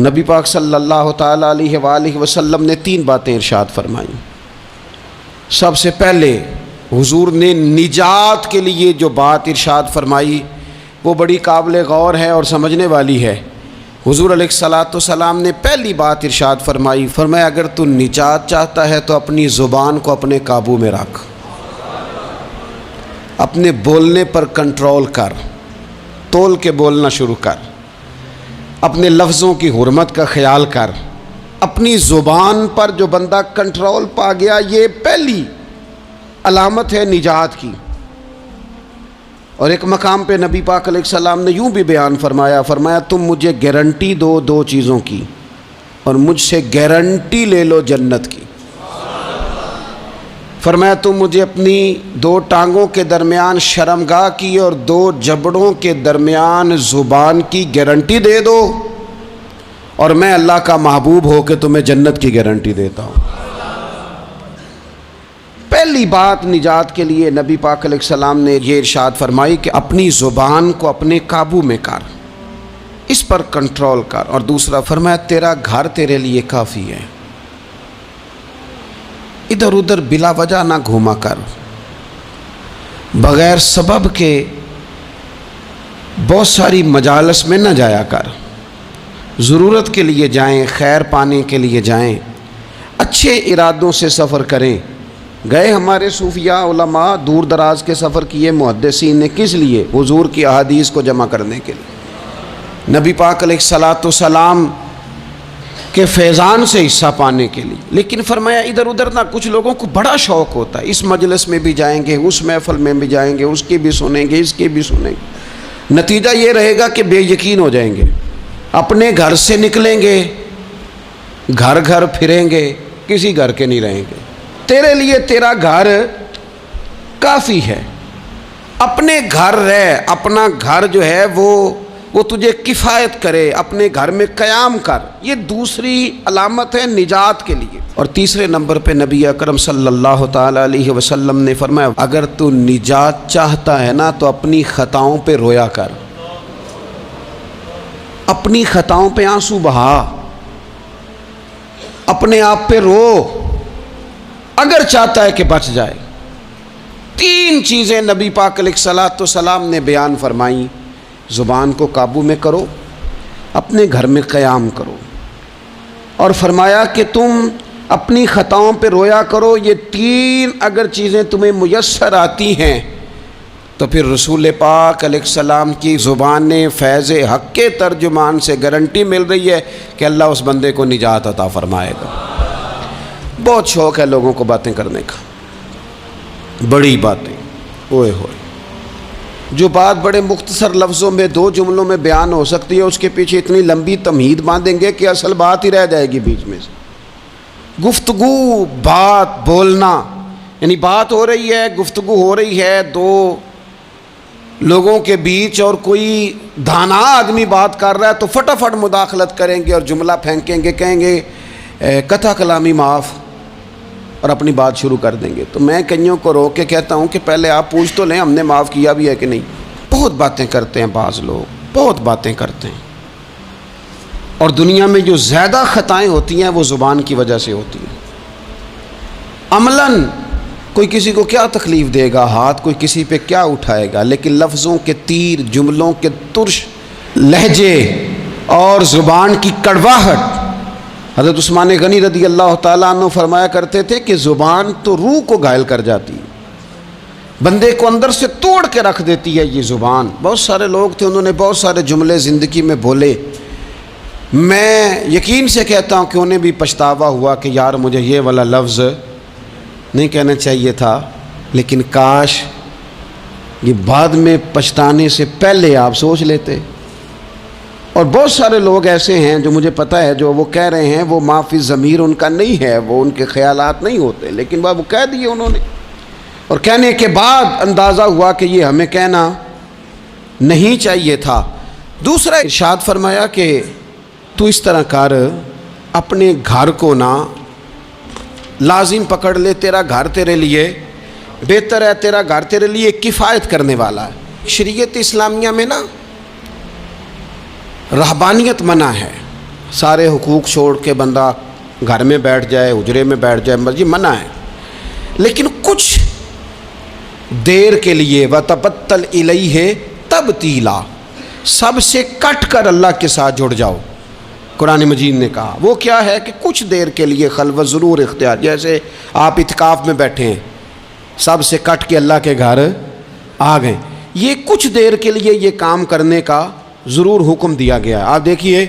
نبی پاک صلی اللہ تعالیٰ علیہ وآلہ وسلم نے 3 باتیں ارشاد فرمائیں۔ سب سے پہلے حضور نے نجات کے لیے جو بات ارشاد فرمائی وہ بڑی قابل غور ہے اور سمجھنے والی ہے۔ حضور علیہ الصلاۃ والسلام نے پہلی بات ارشاد فرمائی، فرمایا اگر تو نجات چاہتا ہے تو اپنی زبان کو اپنے قابو میں رکھ، اپنے بولنے پر کنٹرول کر، تول کے بولنا شروع کر، اپنے لفظوں کی حرمت کا خیال کر۔ اپنی زبان پر جو بندہ کنٹرول پا گیا، یہ پہلی علامت ہے نجات کی۔ اور ایک مقام پہ نبی پاک علیہ السلام نے یوں بھی بیان فرمایا تم مجھے گارنٹی دو 2 چیزوں کی، اور مجھ سے گارنٹی لے لو جنت کی۔ فرمایا تم مجھے اپنی 2 ٹانگوں کے درمیان شرمگاہ کی اور 2 جبڑوں کے درمیان زبان کی گارنٹی دے دو، اور میں اللہ کا محبوب ہو کے تمہیں جنت کی گارنٹی دیتا ہوں۔ پہلی بات نجات کے لیے نبی پاک علیہ السلام نے یہ ارشاد فرمائی کہ اپنی زبان کو اپنے قابو میں کر، اس پر کنٹرول کر۔ اور دوسرا فرمایا تیرا گھر تیرے لیے کافی ہے، ادھر ادھر بلا وجہ نہ گھوما کر، بغیر سبب کے بہت ساری مجالس میں نہ جایا کر، ضرورت کے لیے جائیں، خیر پانے کے لیے جائیں، اچھے ارادوں سے سفر کریں۔ گئے ہمارے صوفیاء علماء دور دراز کے سفر کیے محدثین نے، کس لیے؟ حضور کی احادیث کو جمع کرنے کے لیے، نبی پاک علیہ الصلاۃ والسلام کے فیضان سے حصہ پانے کے لیے۔ لیکن فرمایا ادھر ادھر نہ، کچھ لوگوں کو بڑا شوق ہوتا ہے، اس مجلس میں بھی جائیں گے، اس محفل میں بھی جائیں گے، اس کی بھی سنیں گے، اس کی بھی سنیں گے، نتیجہ یہ رہے گا کہ بے یقین ہو جائیں گے، اپنے گھر سے نکلیں گے، گھر گھر پھریں گے، کسی گھر کے نہیں رہیں گے۔ تیرے لیے تیرا گھر کافی ہے، اپنے گھر رہ، اپنا گھر جو ہے وہ تجھے کفایت کرے، اپنے گھر میں قیام کر۔ یہ دوسری علامت ہے نجات کے لیے۔ اور تیسرے نمبر پہ نبی اکرم صلی اللہ تعالیٰ علیہ وسلم نے فرمایا اگر تو نجات چاہتا ہے نا تو اپنی خطاؤں پہ رویا کر، اپنی خطاؤں پہ آنسو بہا، اپنے آپ پہ رو، اگر چاہتا ہے کہ بچ جائے۔ 3 چیزیں نبی پاک علیہ الصلاۃ والسلام نے بیان فرمائیں، زبان کو قابو میں کرو، اپنے گھر میں قیام کرو، اور فرمایا کہ تم اپنی خطاؤں پہ رویا کرو۔ یہ 3 اگر چیزیں تمہیں میسر آتی ہیں تو پھر رسول پاک علیہ السلام کی زبان فیض حق کے ترجمان سے گارنٹی مل رہی ہے کہ اللہ اس بندے کو نجات عطا فرمائے گا۔ بہت شوق ہے لوگوں کو باتیں کرنے کا، بڑی باتیں، اوئے ہوئے، جو بات بڑے مختصر لفظوں میں 2 جملوں میں بیان ہو سکتی ہے، اس کے پیچھے اتنی لمبی تمہید باندھیں گے کہ اصل بات ہی رہ جائے گی بیچ میں سے۔ گفتگو، بات، بولنا، یعنی بات ہو رہی ہے، گفتگو ہو رہی ہے 2 لوگوں کے بیچ، اور کوئی دانا آدمی بات کر رہا ہے تو فٹافٹ مداخلت کریں گے اور جملہ پھینکیں گے، کہیں گے قطع کلامی معاف، اور اپنی بات شروع کر دیں گے۔ تو میں کئیوں کو روک کے کہتا ہوں کہ پہلے آپ پوچھ تو لیں ہم نے معاف کیا بھی ہے کہ نہیں۔ بہت باتیں کرتے ہیں بعض لوگ، بہت باتیں کرتے ہیں، اور دنیا میں جو زیادہ خطائیں ہوتی ہیں وہ زبان کی وجہ سے ہوتی ہیں۔ عملاً کوئی کسی کو کیا تکلیف دے گا، ہاتھ کوئی کسی پہ کیا اٹھائے گا، لیکن لفظوں کے تیر، جملوں کے ترش لہجے اور زبان کی کڑواہٹ، حضرت عثمان غنی رضی اللہ تعالیٰ عنہ فرمایا کرتے تھے کہ زبان تو روح کو گھائل کر جاتی ہے، بندے کو اندر سے توڑ کے رکھ دیتی ہے یہ زبان۔ بہت سارے لوگ تھے، انہوں نے بہت سارے جملے زندگی میں بولے، میں یقین سے کہتا ہوں کہ انہیں بھی پچھتاوا ہوا کہ یار مجھے یہ والا لفظ نہیں کہنا چاہیے تھا، لیکن کاش یہ بعد میں پچھتانے سے پہلے آپ سوچ لیتے۔ اور بہت سارے لوگ ایسے ہیں جو مجھے پتہ ہے جو وہ کہہ رہے ہیں وہ معافی ضمیر ان کا نہیں ہے، وہ ان کے خیالات نہیں ہوتے، لیکن وہ کہہ دیے انہوں نے، اور کہنے کے بعد اندازہ ہوا کہ یہ ہمیں کہنا نہیں چاہیے تھا۔ دوسرا ارشاد فرمایا کہ تو اس طرح کر، اپنے گھر کو نہ لازم پکڑ لے، تیرا گھر تیرے لیے بہتر ہے، تیرا گھر تیرے لیے کفایت کرنے والا ہے۔ شریعت اسلامیہ میں نا رہبانیت منع ہے، سارے حقوق چھوڑ کے بندہ گھر میں بیٹھ جائے، حجرے میں بیٹھ جائے، مرضی منع ہے، لیکن کچھ دیر کے لیے وَتَبَتَّلْ إِلَيْهِ تَبْتِيلًا، سب سے کٹ کر اللہ کے ساتھ جڑ جاؤ۔ قرآن مجید نے کہا وہ کیا ہے کہ کچھ دیر کے لیے خلوت ضرور اختیار، جیسے آپ اعتکاف میں بیٹھے ہیں، سب سے کٹ کے اللہ کے گھر آ گئے، یہ کچھ دیر کے لیے یہ کام کرنے کا ضرور حکم دیا گیا ہے۔ آپ دیکھیے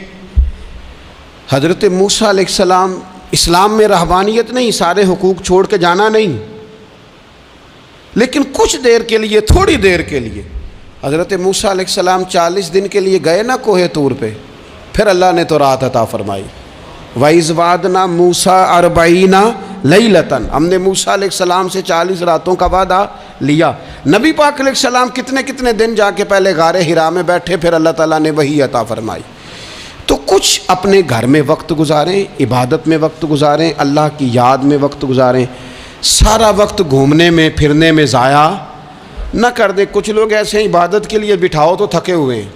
حضرت موسیٰ علیہ السلام، اسلام میں رہبانیت نہیں، سارے حقوق چھوڑ کے جانا نہیں، لیکن کچھ دیر کے لیے، تھوڑی دیر کے لیے حضرت موسیٰ علیہ السلام 40 دن کے لیے گئے نا کوہ طور پہ، پھر اللہ نے تو رات عطا فرمائی۔ وَإِذْ وَعَدْنَا مُوسَىٰ 40 لَيْلَةً، ہم نے موسیٰ علیہ السلام سے 40 راتوں کا وعدہ لیا۔ نبی پاک علیہ السلام کتنے دن جا کے پہلے غار حرا میں بیٹھے، پھر اللہ تعالیٰ نے وحی عطا فرمائی۔ تو کچھ اپنے گھر میں وقت گزاریں، عبادت میں وقت گزاریں، اللہ کی یاد میں وقت گزاریں، سارا وقت گھومنے میں پھرنے میں ضائع نہ کر دیں۔ کچھ لوگ ایسے ہیں عبادت کے لیے بٹھاؤ تو تھکے ہوئے ہیں،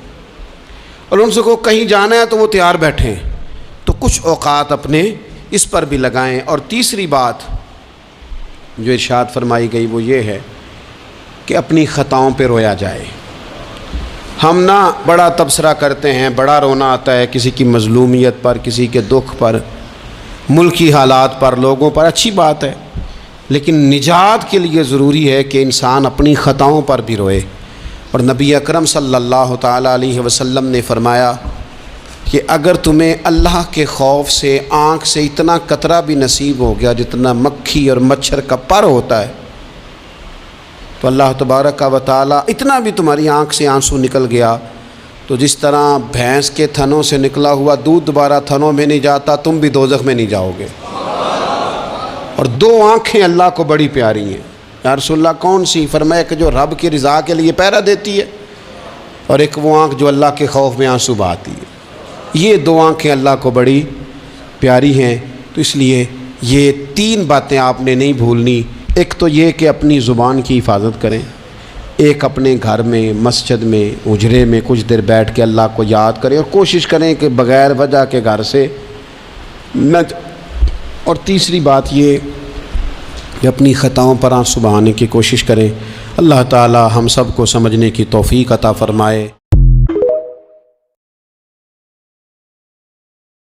اور ان سے کو کہیں جانا ہے تو وہ تیار بیٹھے ہیں، تو کچھ اوقات اپنے اس پر بھی لگائیں۔ اور تیسری بات جو ارشاد فرمائی گئی وہ یہ ہے کہ اپنی خطاؤں پہ رویا جائے۔ ہم نہ بڑا تبصرہ کرتے ہیں، بڑا رونا آتا ہے کسی کی مظلومیت پر، کسی کے دکھ پر، ملکی حالات پر، لوگوں پر، اچھی بات ہے، لیکن نجات کے لیے ضروری ہے کہ انسان اپنی خطاؤں پر بھی روئے۔ اور نبی اکرم صلی اللہ تعالیٰ علیہ وسلم نے فرمایا کہ اگر تمہیں اللہ کے خوف سے آنکھ سے اتنا قطرہ بھی نصیب ہو گیا جتنا مکھی اور مچھر کا پر ہوتا ہے، تو اللہ تبارک و تعالیٰ اتنا بھی تمہاری آنکھ سے آنسو نکل گیا تو جس طرح بھینس کے تھنوں سے نکلا ہوا دودھ دوبارہ تھنوں میں نہیں جاتا، تم بھی دوزخ میں نہیں جاؤ گے۔ اور 2 آنکھیں اللہ کو بڑی پیاری ہیں۔ یا رسول اللہ کون سی؟ فرمایا کہ جو رب کی رضا کے لیے پہرا دیتی ہے، اور ایک وہ آنکھ جو اللہ کے خوف میں آنسو بہاتی ہے۔ یہ 2 آنکھیں اللہ کو بڑی پیاری ہیں، تو اس لیے یہ 3 باتیں آپ نے نہیں بھولنی۔ ایک تو یہ کہ اپنی زبان کی حفاظت کریں، ایک اپنے گھر میں، مسجد میں، حجرے میں کچھ دیر بیٹھ کے اللہ کو یاد کریں، اور کوشش کریں کہ بغیر وجہ کے گھر سے نہ۔ اور تیسری بات یہ کہ اپنی خطاؤں پر آنسو بہانے کی کوشش کریں۔ اللہ تعالی ہم سب کو سمجھنے کی توفیق عطا فرمائے۔